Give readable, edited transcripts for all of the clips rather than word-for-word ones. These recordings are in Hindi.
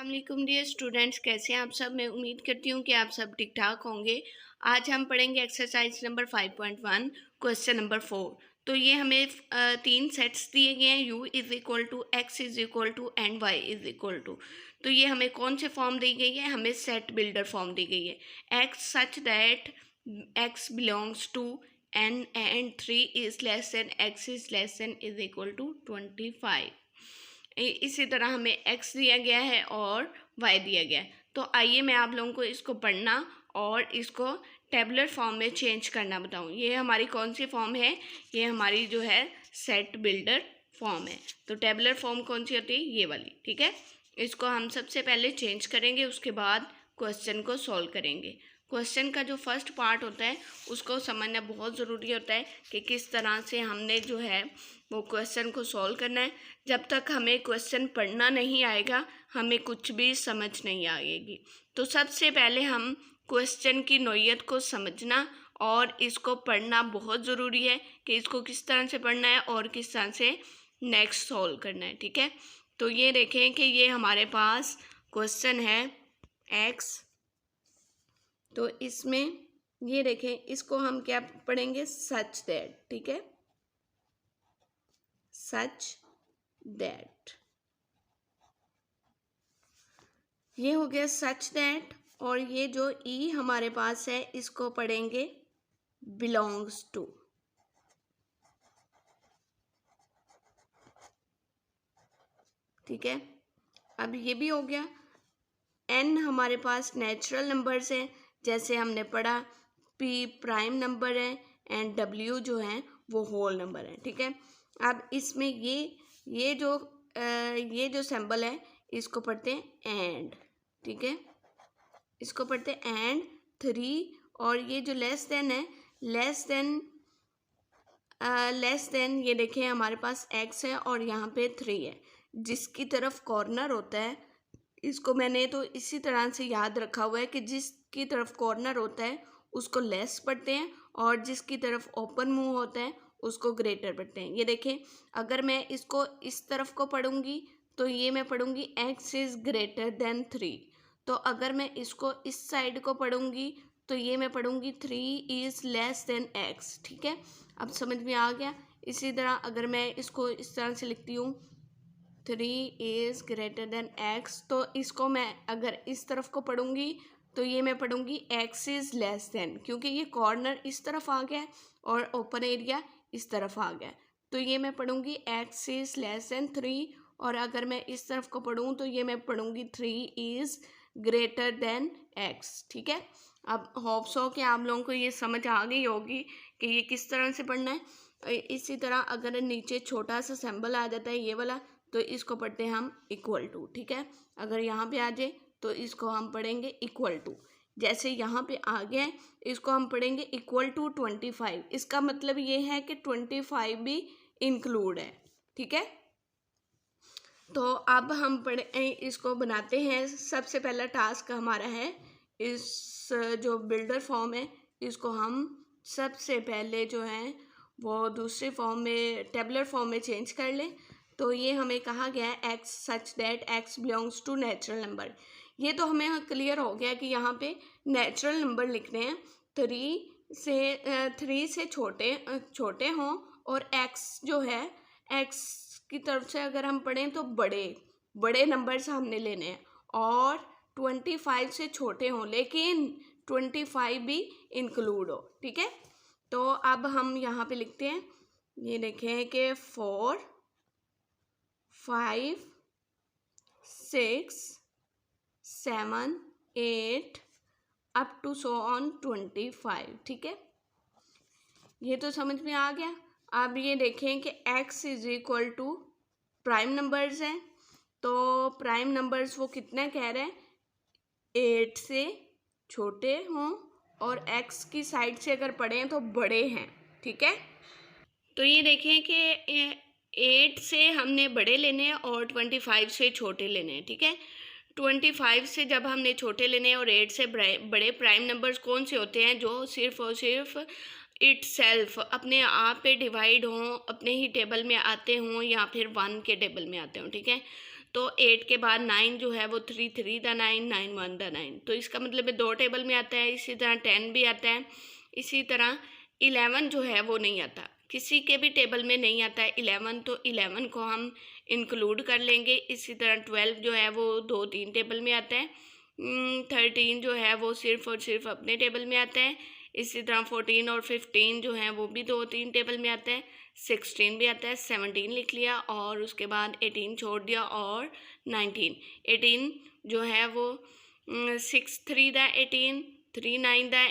अस्सलाम वालेकुम डियर स्टूडेंट्स, कैसे हैं आप सब। मैं उम्मीद करती हूँ कि आप सब ठीक ठाक होंगे। आज हम पढ़ेंगे एक्सरसाइज नंबर 5.1 क्वेश्चन नंबर 4। तो ये हमें तीन सेट्स दिए गए हैं, u is equal to x is equal to and y is equal to. तो ये हमें कौन से फॉर्म दी गई है, हमें सेट बिल्डर फॉर्म दी गई है। x such that x belongs to n and 3 is less than x is less than is equal to 25। इसी तरह हमें x दिया गया है और y दिया गया है। तो आइए मैं आप लोगों को इसको पढ़ना और इसको टेबुलर फॉर्म में चेंज करना बताऊं। ये हमारी कौन सी फॉर्म है, ये हमारी जो है सेट बिल्डर फॉर्म है। तो टेबुलर फॉर्म कौन सी होती है, ये वाली, ठीक है। इसको हम सबसे पहले चेंज करेंगे, उसके बाद क्वेश्चन को सॉल्व करेंगे। क्वेश्चन का जो फर्स्ट पार्ट होता है उसको समझना बहुत ज़रूरी होता है कि किस तरह से हमने जो है वो क्वेश्चन को सॉल्व करना है। जब तक हमें क्वेश्चन पढ़ना नहीं आएगा हमें कुछ भी समझ नहीं आएगी। तो सबसे पहले हम क्वेश्चन की नोयत को समझना और इसको पढ़ना बहुत ज़रूरी है कि इसको किस तरह से पढ़ना है और किस तरह से नेक्स्ट सॉल्व करना है, ठीक है। तो ये देखें कि ये हमारे पास क्वेश्चन है x। तो इसमें ये देखें, इसको हम क्या पढ़ेंगे, सच दैट, ठीक है, सच दैट। ये हो गया सच दैट। और ये जो ई हमारे पास है इसको पढ़ेंगे बिलोंग्स टू, ठीक है। अब ये भी हो गया। एन हमारे पास नेचुरल नंबर्स हैं, जैसे हमने पढ़ा पी प्राइम नंबर है एंड डब्ल्यू जो है वो होल नंबर है, ठीक है। अब इसमें ये जो सिंबल है इसको पढ़ते हैं एंड, ठीक है, इसको पढ़ते हैं एंड 3। और ये जो लेस देन है, लेस देन ये देखें हमारे पास x है और यहाँ पे 3 है। जिसकी तरफ कॉर्नर होता है इसको मैंने तो इसी तरह से याद रखा हुआ है कि जिसकी तरफ कॉर्नर होता है उसको लेस पढ़ते हैं और जिसकी तरफ ओपन मुंह होता है उसको ग्रेटर पढ़ते हैं। ये देखें, अगर मैं इसको इस तरफ को पढ़ूंगी तो ये मैं पढ़ूंगी x इज़ ग्रेटर देन 3। तो अगर मैं इसको इस साइड को पढ़ूंगी तो ये मैं पढ़ूंगी 3 इज़ लेस देन x, ठीक है। अब समझ में आ गया। इसी तरह अगर मैं इसको इस तरह से लिखती हूँ 3 इज़ ग्रेटर देन x, तो इसको मैं अगर इस तरफ को पढ़ूंगी तो ये मैं पढ़ूंगी x इज़ लेस देन, क्योंकि ये कॉर्नर इस तरफ आ गया और ओपन एरिया इस तरफ आ गया, तो ये मैं पढ़ूंगी x इज़ लेस देन 3। और अगर मैं इस तरफ को पढ़ूँ तो ये मैं पढ़ूंगी 3 इज़ ग्रेटर देन x, ठीक है। अब होप्स हो कि आप लोगों को ये समझ आ गई होगी कि ये किस तरह से पढ़ना है। इसी तरह अगर नीचे छोटा सा सिंबल आ जाता है ये वाला तो इसको पढ़ते हैं हम इक्वल टू, ठीक है। अगर यहाँ पे आ जाए तो इसको हम पढ़ेंगे इक्वल टू। जैसे यहाँ पे आ गया है इसको हम पढ़ेंगे इक्वल टू 25। इसका मतलब ये है कि 25 भी इंक्लूड है, ठीक है। तो अब हम इसको बनाते हैं। सबसे पहला टास्क हमारा है इस जो बिल्डर फॉर्म है इसको हम सबसे पहले जो है वो दूसरे फॉर्म में टेबुलर फॉर्म में चेंज कर लें। तो ये हमें कहा गया है x such that x belongs to natural number. ये तो हमें क्लियर हो गया कि यहाँ पे नेचुरल नंबर लिखने हैं। 3 से छोटे हों और x जो है x की तरफ से अगर हम पढ़ें तो बड़े नंबर्स हमने लेने हैं और 25 से छोटे हों लेकिन 25 भी इंक्लूड हो, ठीक है। तो अब हम यहाँ पे लिखते हैं, ये देखें कि 4 5 6 7 8 अप टू सो ऑन 25, ठीक है। ये तो समझ में आ गया। अब ये देखें कि x is equal to prime numbers हैं, तो प्राइम नंबर्स वो कितना कह रहे हैं, 8 से छोटे हों और x की साइड से अगर पढ़ें तो बड़े हैं, ठीक है। तो ये देखें कि 8 से हमने बड़े लेने हैं और 25 से छोटे लेने हैं, ठीक है। 25 से जब हमने छोटे लेने हैं और 8 से बड़े प्राइम नंबर्स कौन से होते हैं, जो सिर्फ और सिर्फ इटसेल्फ अपने आप पे डिवाइड हों, अपने ही टेबल में आते हों या फिर 1 के टेबल में आते हों, ठीक है। तो 8 के बाद 9 जो है वो 3 3 दा 9 9 1 दा 9, तो इसका मतलब है 2 टेबल में आता है। इसी तरह 10 भी आता है। इसी तरह 11 जो है वो नहीं आता, किसी के भी टेबल में नहीं आता है 11, तो 11 को हम इंक्लूड कर लेंगे। इसी तरह 12 जो है वो 2-3 टेबल में आता है। 13 जो है वो सिर्फ और सिर्फ अपने टेबल में आता है। इसी तरह 14 और 15 जो है वो भी 2-3 टेबल में आता है। 16 भी आता है, 17 लिख लिया और उसके बाद 18 छोड़ दिया और 19। 18 जो है वो 6 3 दा 18, 3 9 दा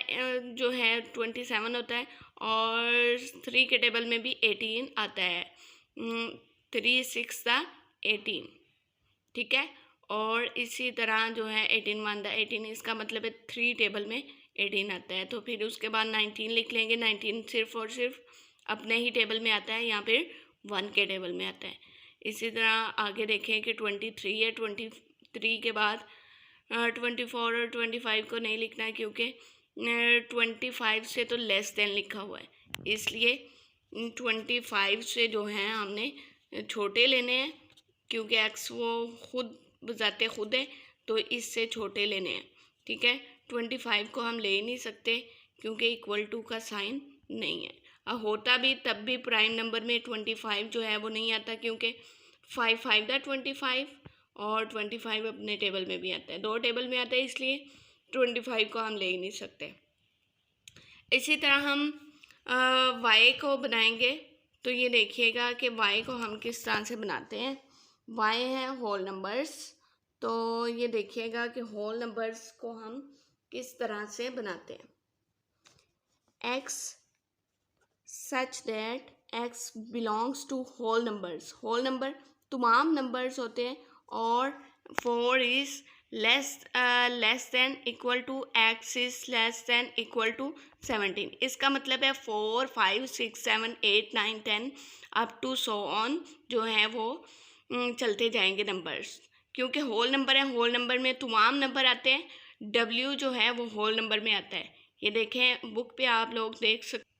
जो है 27 होता है और 3 के टेबल में भी 18 आता है। 3 6 दा 18, ठीक है। और इसी तरह जो है 18 1 दा 18, इसका मतलब है 3 टेबल में 18 आता है। तो फिर उसके बाद 19 लिख लेंगे। 19 सिर्फ और सिर्फ अपने ही टेबल में आता है, यहाँ फिर 1 के टेबल में आता है। इसी तरह आगे देखें कि 23 है। 23 के बाद 24 और 25 को नहीं लिखना है, क्योंकि 25 से तो लेस देन लिखा हुआ है, इसलिए 25 से जो है हमने छोटे लेने हैं, क्योंकि एक्स वो खुद बजाते खुद है, तो इससे छोटे लेने हैं, ठीक है। 25 को हम ले ही नहीं सकते क्योंकि इक्वल टू का साइन नहीं है। होता भी तब भी प्राइम नंबर में 25 जो है वो नहीं आता, क्योंकि 5 5 दा 25 और 25 अपने टेबल में भी आता है, 2 टेबल में आता है, इसलिए 25 को हम ले ही नहीं सकते। इसी तरह हम y को बनाएंगे, तो ये देखिएगा कि y को हम किस तरह से बनाते हैं। y है होल नंबर्स, तो ये देखिएगा कि होल नंबर्स को हम किस तरह से बनाते हैं। x such that x belongs to whole numbers, whole number तमाम नंबर्स होते हैं, और 4 is less than equal to x is less than equal to 17। इसका मतलब है 4 5 6 7 8 9 10 अप टू सो ऑन जो है वो चलते जाएंगे नंबर्स, क्योंकि होल नंबर है। होल नंबर में तमाम नंबर आते हैं, w जो है वो होल नंबर में आता है। ये देखें बुक पे आप लोग देख सकते,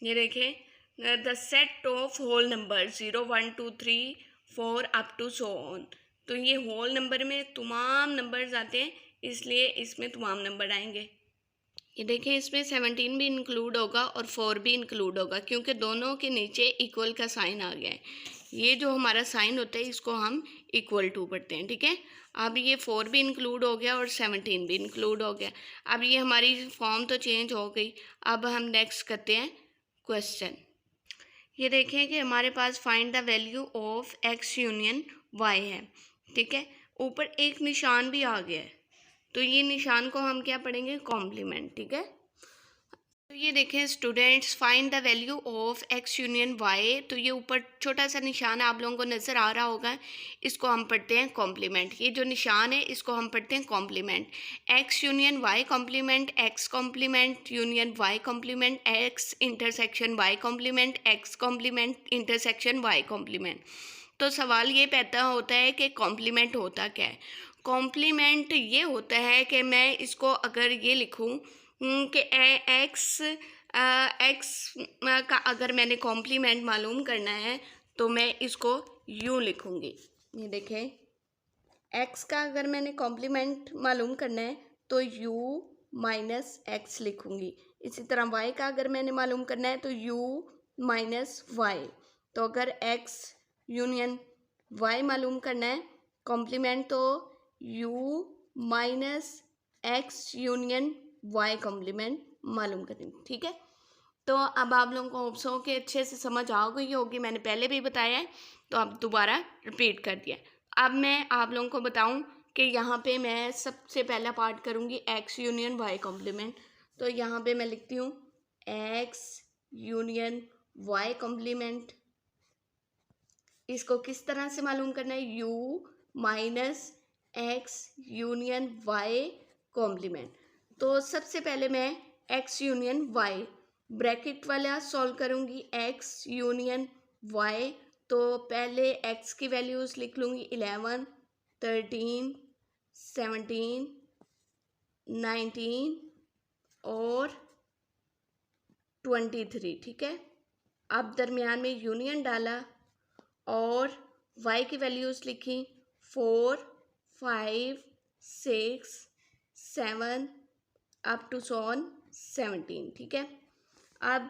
ये देखें the set of whole number 0 1 2 3 4 up to so on, तो ये होल नंबर में तमाम नंबर्स आते हैं, इसलिए इसमें तमाम नंबर आएंगे। ये देखिए इसमें 17 भी इंक्लूड होगा और 4 भी इंक्लूड होगा, क्योंकि दोनों के नीचे इक्वल का साइन आ गया है। ये जो हमारा साइन होता है इसको हम इक्वल टू पढ़ते हैं, ठीक है। अब ये 4 भी इंक्लूड हो गया और 17 भी इंक्लूड हो गया। अब ये हमारी फॉर्म तो चेंज हो गई। अब हम नेक्स्ट करते हैं क्वेश्चन। ये देखें कि हमारे पास find the value of x union y है, ठीक है। ऊपर एक निशान भी आ गया है, तो ये निशान को हम क्या पढ़ेंगे, कॉम्प्लीमेंट, ठीक है। तो ये देखें students, find the value of x union y, तो ये ऊपर छोटा सा निशान आप लोगों को नज़र आ रहा होगा, इसको हम पढ़ते हैं कॉम्प्लीमेंट। ये जो निशान है इसको हम पढ़ते हैं complement. x union y complement, x complement union y complement, x intersection y complement, x complement intersection y complement. तो सवाल ये पैदा होता है कि कॉम्प्लीमेंट होता क्या है। कॉम्प्लीमेंट ये होता है कि मैं इसको अगर ये लिखूं कि एक्स का अगर मैंने कॉम्प्लीमेंट मालूम करना है तो मैं इसको यूँ लिखूँगी। ये देखें एक्स का अगर मैंने कॉम्प्लीमेंट मालूम करना है तो u माइनस एक्स लिखूँगी। इसी तरह y का अगर मैंने मालूम करना है तो u माइनस वाई। तो अगर x यूनियन y मालूम करना है कॉम्प्लीमेंट, तो u minus x union y complement मालूम करेंगे, ठीक है। तो अब आप लोगों को होप्स हो कि अच्छे से समझ आ गई होगी, मैंने पहले भी बताया है तो अब दोबारा रिपीट कर दिया। अब मैं आप लोगों को बताऊं कि यहाँ पे मैं सबसे पहला पार्ट करूँगी x यूनियन y कॉम्प्लीमेंट। तो यहाँ पे मैं लिखती हूँ x यूनियन y कॉम्प्लीमेंट। इसको किस तरह से मालूम करना है, u minus x union y complement. तो सबसे पहले मैं x यूनियन y ब्रैकेट वाला सॉल्व करूँगी, x यूनियन y। तो पहले x की वैल्यूज़ लिख लूँगी 11 13 17 19 और 23, ठीक है। अब दरमियान में यूनियन डाला और y की वैल्यूज़ लिखी 4 5 6 7 अप टू सॉन 17, ठीक है। अब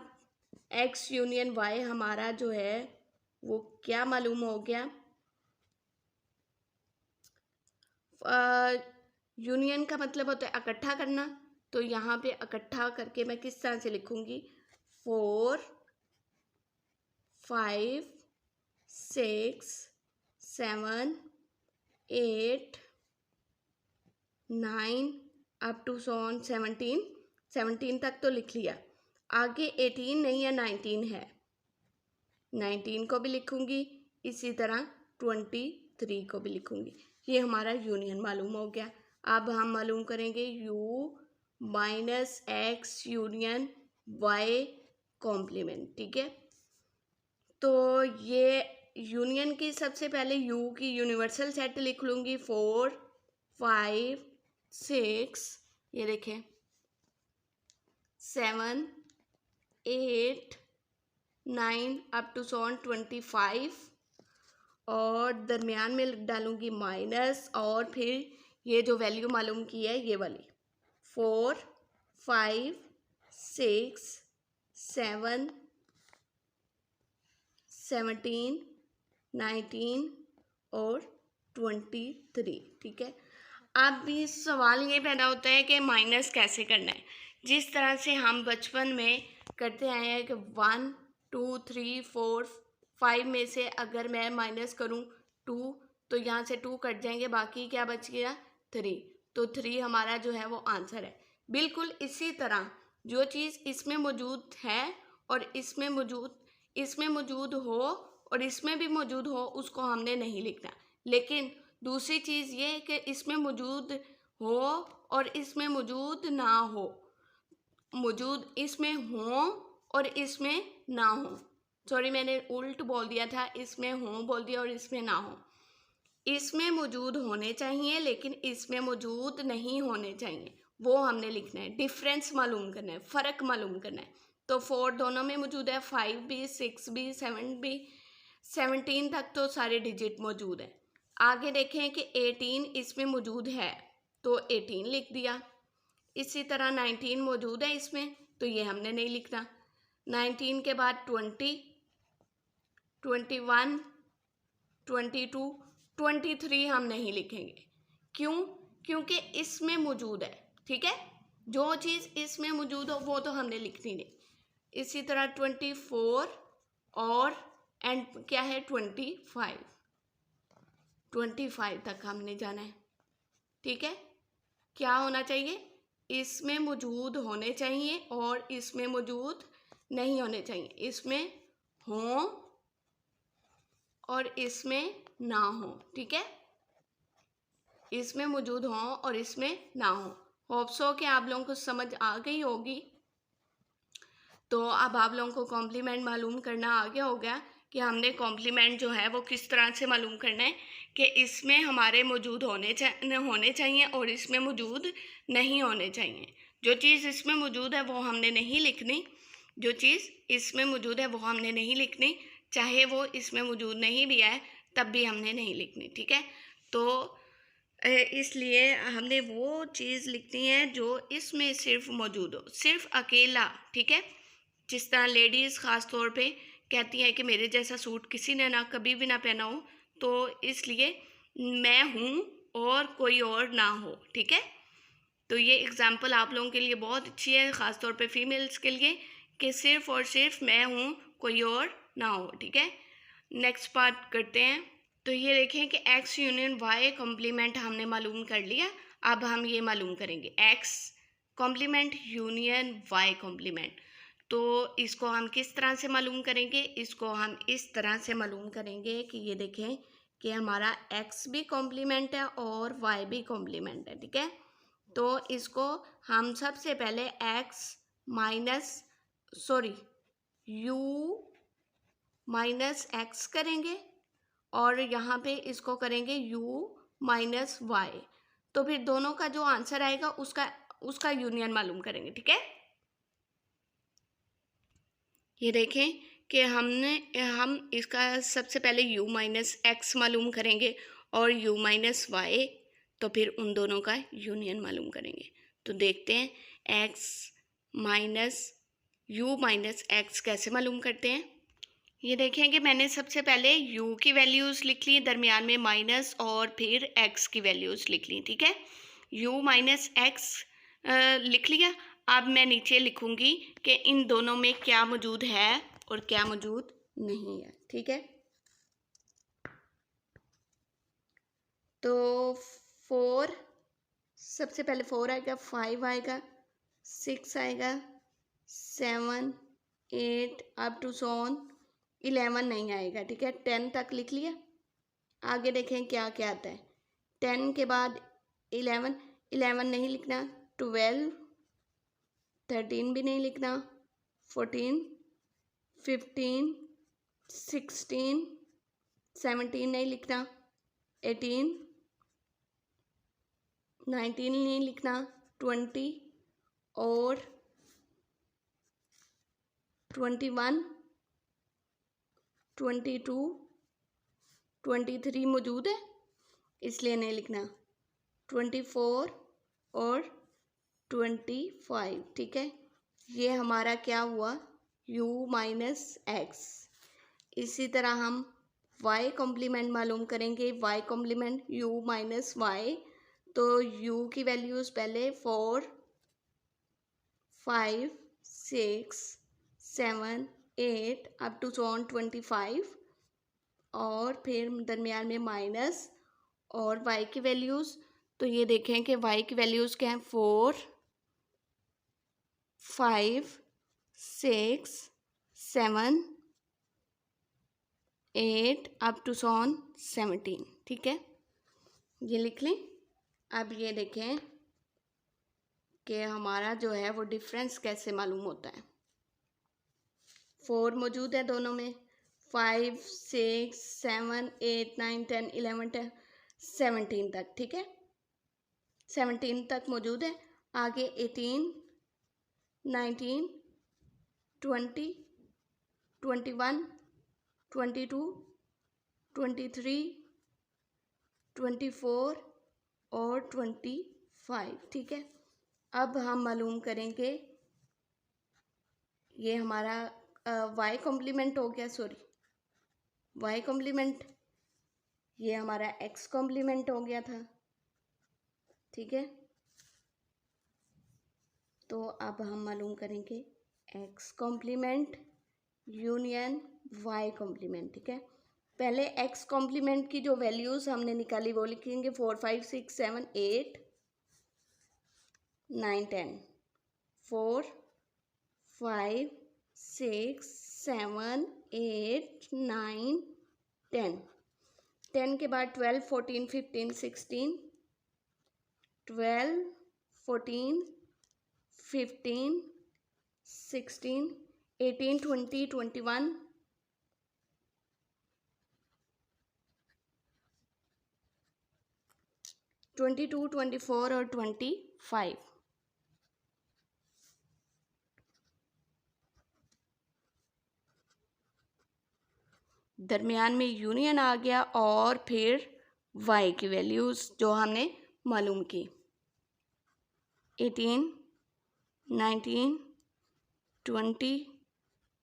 x यूनियन y हमारा जो है वो क्या मालूम हो गया, यूनियन का मतलब होता है इकट्ठा करना। तो यहाँ पे इकट्ठा करके मैं किस तरह से लिखूंगी, 4 5 6 7 8 9 अप टू सॉन 17 तक तो लिख लिया। आगे 18 नहीं है, 19 है, 19 को भी लिखूंगी, इसी तरह 23 को भी लिखूंगी। ये हमारा यूनियन मालूम हो गया। अब हम मालूम करेंगे u minus x union y complement, ठीक है। तो ये यूनियन की सबसे पहले u की यूनिवर्सल सेट लिख लूँगी, 4 5 6, ये देखें 7 8 9 अप टू सॉन 25, और दरमियान में डालूंगी माइनस, और फिर ये जो वैल्यू मालूम की है ये वाली 4 5 6 7 17 19 और 23, ठीक है। अब भी सवाल ये पैदा होता है कि माइनस कैसे करना है। जिस तरह से हम बचपन में करते आए हैं कि 1 2 3 4 5 में से अगर मैं माइनस करूं 2 तो यहाँ से 2 कट जाएंगे, बाकी क्या बच गया 3, तो 3 हमारा जो है वो आंसर है। बिल्कुल इसी तरह जो चीज़ इसमें मौजूद है और इसमें मौजूद हो और इसमें भी मौजूद हो उसको हमने नहीं लिखना, लेकिन दूसरी चीज़ ये कि इसमें मौजूद हो और इसमें मौजूद ना हो, मौजूद इसमें हो और इसमें ना हो, सॉरी मैंने उल्ट बोल दिया था, इसमें हो बोल दिया और इसमें ना हो। इसमें मौजूद होने चाहिए लेकिन इसमें मौजूद नहीं होने चाहिए, वो हमने लिखना है। डिफरेंस मालूम करना है, फ़र्क मालूम करना है। तो 4 दोनों में मौजूद है, 5 भी 6 भी 7 भी, 17 तक तो सारे डिजिट मौजूद हैं। आगे देखें कि 18 इसमें मौजूद है तो 18 लिख दिया। इसी तरह 19 मौजूद है इसमें, तो ये हमने नहीं लिखना। 19 के बाद 20 21 22 23 हम नहीं लिखेंगे। क्यों? क्योंकि इसमें मौजूद है, ठीक है। जो चीज़ इसमें मौजूद हो वो तो हमने लिखनी नहीं। इसी तरह 24 और एंड क्या है 25 तक हमने जाना है, ठीक है। क्या होना चाहिए, इसमें मौजूद होने चाहिए और इसमें मौजूद नहीं होने चाहिए, इसमें हो और इसमें ना हो, ठीक है। इसमें मौजूद हो और इसमें ना हो। होप्स हो कि आप लोगों को समझ आ गई होगी। तो अब आप लोगों को कॉम्प्लीमेंट मालूम करना आ गया हो गया कि हमने कॉम्प्लीमेंट जो है वो किस तरह से मालूम करना है कि इसमें हमारे मौजूद होने चाहिए और इसमें मौजूद नहीं होने चाहिए। जो चीज़ इसमें मौजूद है वो हमने नहीं लिखनी, जो चीज़ इसमें मौजूद है वो हमने नहीं लिखनी, चाहे वो इसमें मौजूद नहीं भी है तब भी हमने नहीं लिखनी, ठीक है। तो इसलिए हमने वो चीज़ लिखनी है जो इसमें सिर्फ मौजूद हो, सिर्फ अकेला, ठीक है। जिस तरह लेडीज़ ख़ास तौर पे कहती हैं कि मेरे जैसा सूट किसी ने ना कभी भी ना पहना हो, तो इसलिए मैं हूँ और कोई और ना हो, ठीक है। तो ये एग्ज़ाम्पल आप लोगों के लिए बहुत अच्छी है, ख़ास तौर पे फीमेल्स के लिए, कि सिर्फ और सिर्फ मैं हूँ, कोई और ना हो, ठीक है। नेक्स्ट पार्ट करते हैं। तो ये देखें कि x यूनियन y कॉम्प्लीमेंट हमने मालूम कर लिया। अब हम ये मालूम करेंगे x complement union y complement. तो इसको हम किस तरह से मालूम करेंगे, इसको हम इस तरह से मालूम करेंगे कि ये देखें कि हमारा x भी कॉम्प्लीमेंट है और y भी कॉम्प्लीमेंट है, ठीक है। तो इसको हम सबसे पहले u माइनस x करेंगे और यहाँ पे इसको करेंगे u माइनस y। तो फिर दोनों का जो आंसर आएगा उसका यूनियन मालूम करेंगे, ठीक है। ये देखें कि हम इसका सबसे पहले u माइनस x मालूम करेंगे और u माइनस वाई, तो फिर उन दोनों का यूनियन मालूम करेंगे। तो देखते हैं x minus u minus x कैसे मालूम करते हैं। ये देखें कि मैंने सबसे पहले u की वैल्यूज़ लिख ली, दरमियान में माइनस, और फिर x की वैल्यूज़ लिख ली। ठीक है, u माइनस एक्स लिख लिया। अब मैं नीचे लिखूंगी कि इन दोनों में क्या मौजूद है और क्या मौजूद नहीं है। ठीक है, तो 4, सबसे पहले 4 आएगा, 5 आएगा, 6 आएगा, 7, 8 अप टू सोन 11 नहीं आएगा। ठीक है, 10 तक लिख लिया। आगे देखें क्या क्या आता है। 10 के बाद 11, 11 नहीं लिखना, 12, 13 भी नहीं लिखना, 14, 15, 16, 17 नहीं लिखना, 18, 19 नहीं लिखना, 20 और 21, 22, 23 मौजूद है इसलिए नहीं लिखना, 24 और 25। ठीक है, ये हमारा क्या हुआ, u माइनस एक्स। इसी तरह हम y कॉम्प्लीमेंट मालूम करेंगे, y complement u minus y. तो u की वैल्यूज़ पहले 4, 5, 6, 7, 8 अप टू सोन 25, और फिर दरमियान में माइनस और y की वैल्यूज़। तो ये देखें कि y की वैल्यूज़ क्या हैं, 4, 5, 6, 7, 8 अप टू सोन 17। ठीक है, ये लिख लें। अब ये देखें कि हमारा जो है वो डिफरेंस कैसे मालूम होता है। 4 मौजूद है दोनों में, 5, 6, 7, 8, 9, 10, 11, 17 तक। ठीक है, 17 तक मौजूद है। आगे 18, 19, 20, 21, 22, 23, 24 और 25। ठीक है, अब हम मालूम करेंगे, ये हमारा y कॉम्प्लीमेंट हो गया, सॉरी y कॉम्प्लीमेंट, ये हमारा x कॉम्प्लीमेंट हो गया था। ठीक है, तो अब हम मालूम करेंगे x complement union y complement. ठीक है, पहले x कॉम्प्लीमेंट की जो वैल्यूज़ हमने निकाली वो लिखेंगे, 4, 5, 6, 7, 8, 9, 10, 4, 5, 6, 7, 8, 9, 10, 10 के बाद 12, 14, 15, 16, 12, 14, 15, 16, 18, 20, 21, 22, 24 और 25। दरमियान में यूनियन आ गया और फिर y की वैल्यूज़ जो हमने मालूम की, 18, 19, 20,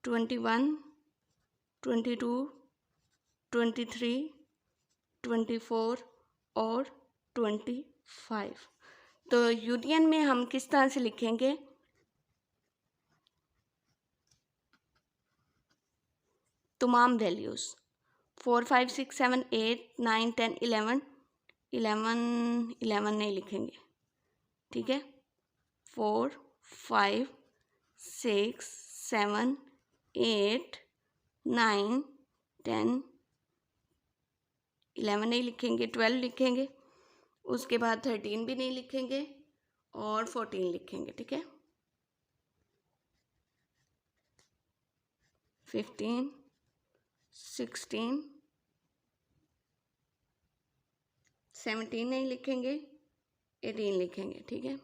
21, 22, 23, 24 और 25। तो यूनियन में हम किस तरह से लिखेंगे, तमाम वैल्यूज़ 4, 5, 6, 7, 8, 9, 10, 11, 11 नहीं लिखेंगे। ठीक है, 4, 5, 6, 7, 8, 9, 10, 11 नहीं लिखेंगे, 12 लिखेंगे, उसके बाद 13 भी नहीं लिखेंगे और 14 लिखेंगे। ठीक है, 15, 16, 17 नहीं लिखेंगे, 18 लिखेंगे। ठीक है,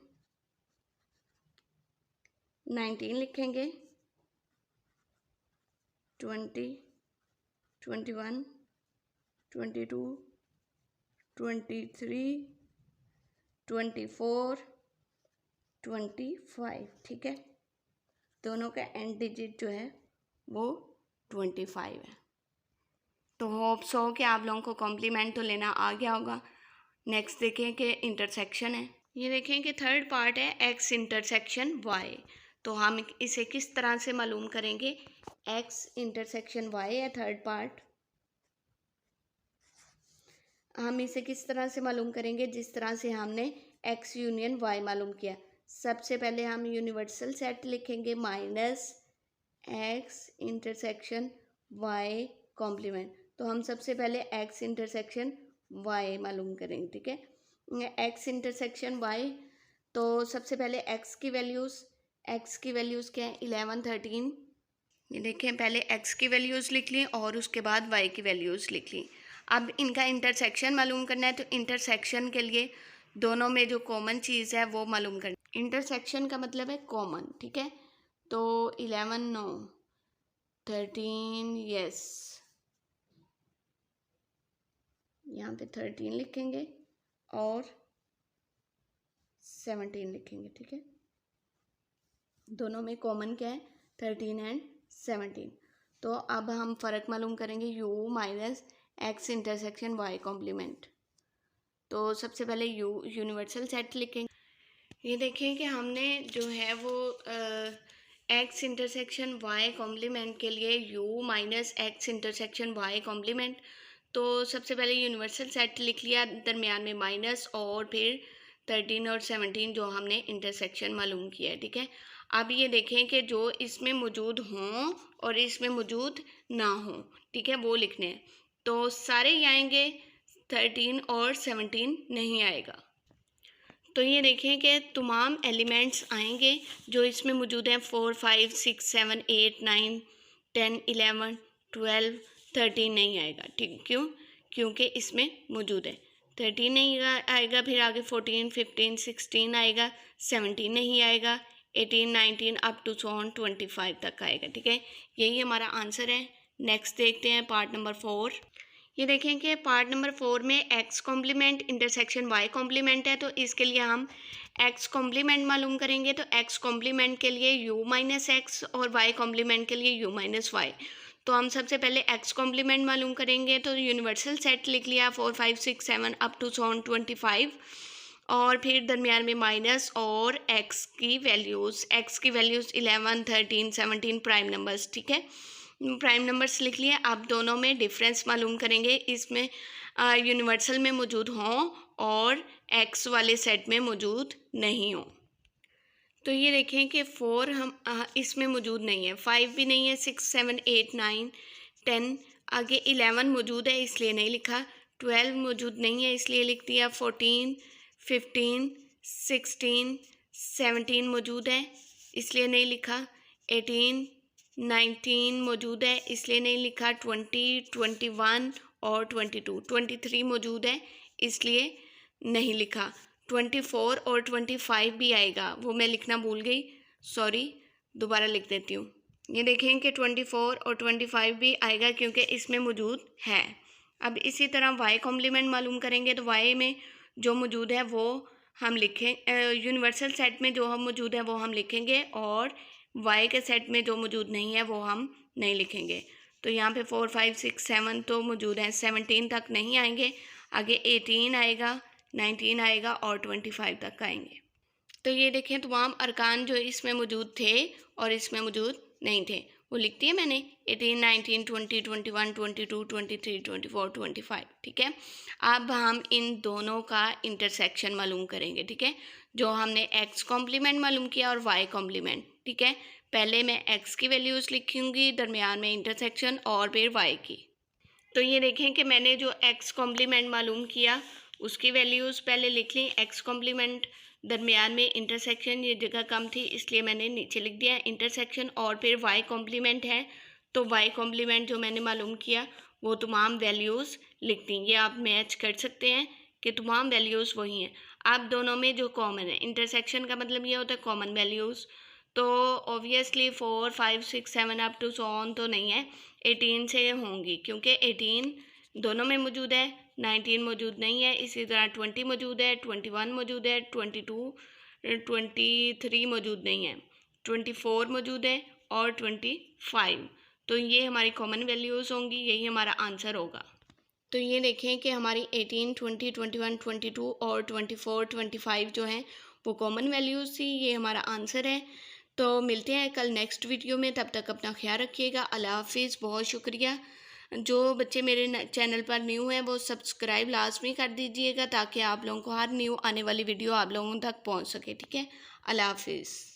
19 लिखेंगे, 20, 21, 22, 23, 24, 25, ठीक है। दोनों का एंड डिजिट जो है वो 25 है। तो होप्स हो कि आप लोगों को कॉम्प्लीमेंट तो लेना आ गया होगा। नेक्स्ट देखें कि इंटरसेक्शन है। ये देखें कि थर्ड पार्ट है एक्स इंटरसेक्शन वाई। तो हम इसे किस तरह से मालूम करेंगे? एक्स इंटरसेक्शन वाई है थर्ड पार्ट। हम इसे किस तरह से मालूम करेंगे? जिस तरह से हमने एक्स यूनियन वाई मालूम किया। सबसे पहले हम यूनिवर्सल सेट लिखेंगे minus x intersection y complement. तो हम सबसे पहले एक्स इंटरसेक्शन वाई मालूम करेंगे, ठीक है। एक्स इंटरसेक्शन वाई, तो सबसे पहले एक्स की वैल्यूज़ क्या है? 11, 13। ये देखें, पहले एक्स की वैल्यूज़ लिख ली और उसके बाद वाई की वैल्यूज़ लिख ली। अब इनका इंटरसेक्शन मालूम करना है, तो इंटरसेक्शन के लिए दोनों में जो कॉमन चीज़ है वो मालूम करना। इंटरसेक्शन का मतलब है कॉमन, ठीक है। तो 11 नो, 13 यस, यहाँ पे 13 लिखेंगे और 17 लिखेंगे, ठीक है। दोनों में कॉमन क्या है? 13 एंड 17। तो अब हम फ़र्क मालूम करेंगे u minus x intersection y complement. तो सबसे पहले यूनिवर्सल सेट लिखेंगे। ये देखें कि हमने जो है वो एक्स इंटरसेक्शन वाई कॉम्प्लीमेंट के लिए u minus x intersection y complement, तो सबसे पहले यूनिवर्सल सेट लिख लिया, दरमियान में माइनस और फिर 13 और 17 जो हमने इंटरसेक्शन मालूम किया है, ठीक है। अब ये देखें कि जो इसमें मौजूद हों और इसमें मौजूद ना हों, ठीक है, वो लिखने हैं। तो सारे ही आएंगे, 13 और 17 नहीं आएगा। तो ये देखें कि तमाम एलिमेंट्स आएंगे जो इसमें मौजूद हैं। 4, 5, 6, 7, 8, 9, 10, 11, 12, 13 नहीं आएगा, ठीक। क्योंकि इसमें मौजूद है। 13 नहीं आएगा, फिर आगे 14, 15, 16 आएगा, 17 नहीं आएगा, 18, 19 अप टू 25 तक आएगा, ठीक है। यही हमारा आंसर है। नेक्स्ट देखते हैं पार्ट नंबर 4। ये देखें कि पार्ट नंबर 4 में x complement intersection y complement है, तो इसके लिए हम एक्स कॉम्प्लीमेंट मालूम करेंगे। तो एक्स कॉम्प्लीमेंट के लिए u माइनस एक्स और वाई कॉम्प्लीमेंट के लिए u माइनस वाई। तो हम सबसे पहले एक्स कॉम्प्लीमेंट मालूम करेंगे। तो यूनिवर्सल सेट लिख लिया 4, 5, 6, 7 अप टू 25 और फिर दरमियान में माइनस और एक्स की वैल्यूज़ 11, 13, 17 प्राइम नंबर्स, ठीक है। प्राइम नंबर्स लिख लिए। आप दोनों में डिफरेंस मालूम करेंगे, इसमें यूनिवर्सल में मौजूद हों और एक्स वाले सेट में मौजूद नहीं हों। तो ये देखें कि 4 हम इसमें मौजूद नहीं है, 5 भी नहीं है, 6, 7, 8, 9, 10, आगे 11 मौजूद है इसलिए नहीं लिखा, 12 मौजूद नहीं है इसलिए लिख दिया, 14, 15, 16, 17 मौजूद है इसलिए नहीं लिखा, 18, 19 मौजूद है इसलिए नहीं लिखा, 20, 21 और 22, 23 मौजूद है इसलिए नहीं लिखा, 24 और 25 भी आएगा, वो मैं लिखना भूल गई, सॉरी, दोबारा लिख देती हूँ। ये देखें कि 24 और 25 भी आएगा क्योंकि इसमें मौजूद है। अब इसी तरह y कॉम्प्लीमेंट मालूम करेंगे। तो y में जो मौजूद है वो हम लिखें, यूनिवर्सल सेट में जो हम मौजूद है वो हम लिखेंगे और y के सेट में जो मौजूद नहीं है वो हम नहीं लिखेंगे। तो यहाँ पे 4, 5, 6, 7 तो मौजूद हैं, 17 तक नहीं आएंगे, आगे 18 आएगा, 19 आएगा और 25 तक आएंगे। तो ये देखें तमाम अरकान जो इसमें मौजूद थे और इसमें मौजूद नहीं थे वो लिखती है मैंने, 18, 19, 20, 21, 22, 23, 24, 25, ठीक है। अब हम इन दोनों का इंटरसेक्शन मालूम करेंगे, ठीक है। जो हमने एक्स कॉम्प्लीमेंट मालूम किया और वाई कॉम्प्लीमेंट, ठीक है। पहले मैं एक्स की वैल्यूज़ लिखूँगी, दरमियान में इंटरसेक्शन और फिर वाई की। तो ये देखें कि मैंने जो एक्स कॉम्प्लीमेंट मालूम किया उसकी वैल्यूज़ पहले लिख ली, एक्स कॉम्प्लीमेंट दरमियान में इंटरसेक्शन, ये जगह कम थी इसलिए मैंने नीचे लिख दिया इंटरसेक्शन, और फिर वाई कॉम्प्लीमेंट है तो वाई कॉम्प्लीमेंट जो मैंने मालूम किया वो तमाम वैल्यूज़ लिख दी। ये आप मैच कर सकते हैं कि तमाम वैल्यूज़ वही हैं। आप दोनों में जो कॉमन है, इंटरसेक्शन का मतलब ये होता है कॉमन वैल्यूज़, तो ऑब्वियसली 4, 5, 6, 7 अप टू 7 तो नहीं है, 18 से होंगी क्योंकि 18 दोनों में मौजूद है, 19 मौजूद नहीं है। इसी तरह 20 मौजूद है, 21 मौजूद है, 22 23 मौजूद नहीं है, 24 मौजूद है और 25। तो ये हमारी कॉमन वैल्यूज़ होंगी, यही हमारा आंसर होगा। तो ये देखें कि हमारी 18, 20, 21, 22 और 24, 25 जो हैं वो कॉमन वैल्यूज़ थी, ये हमारा आंसर है। तो मिलते हैं कल नेक्स्ट वीडियो में, तब तक अपना ख्याल रखिएगा। अल्लाह हाफिज़, बहुत शुक्रिया। जो बच्चे मेरे चैनल पर न्यू हैं वो सब्सक्राइब लाजमी कर दीजिएगा, ताकि आप लोगों को हर न्यू आने वाली वीडियो आप लोगों तक पहुंच सके। ठीक है, अल्लाह हाफिज़।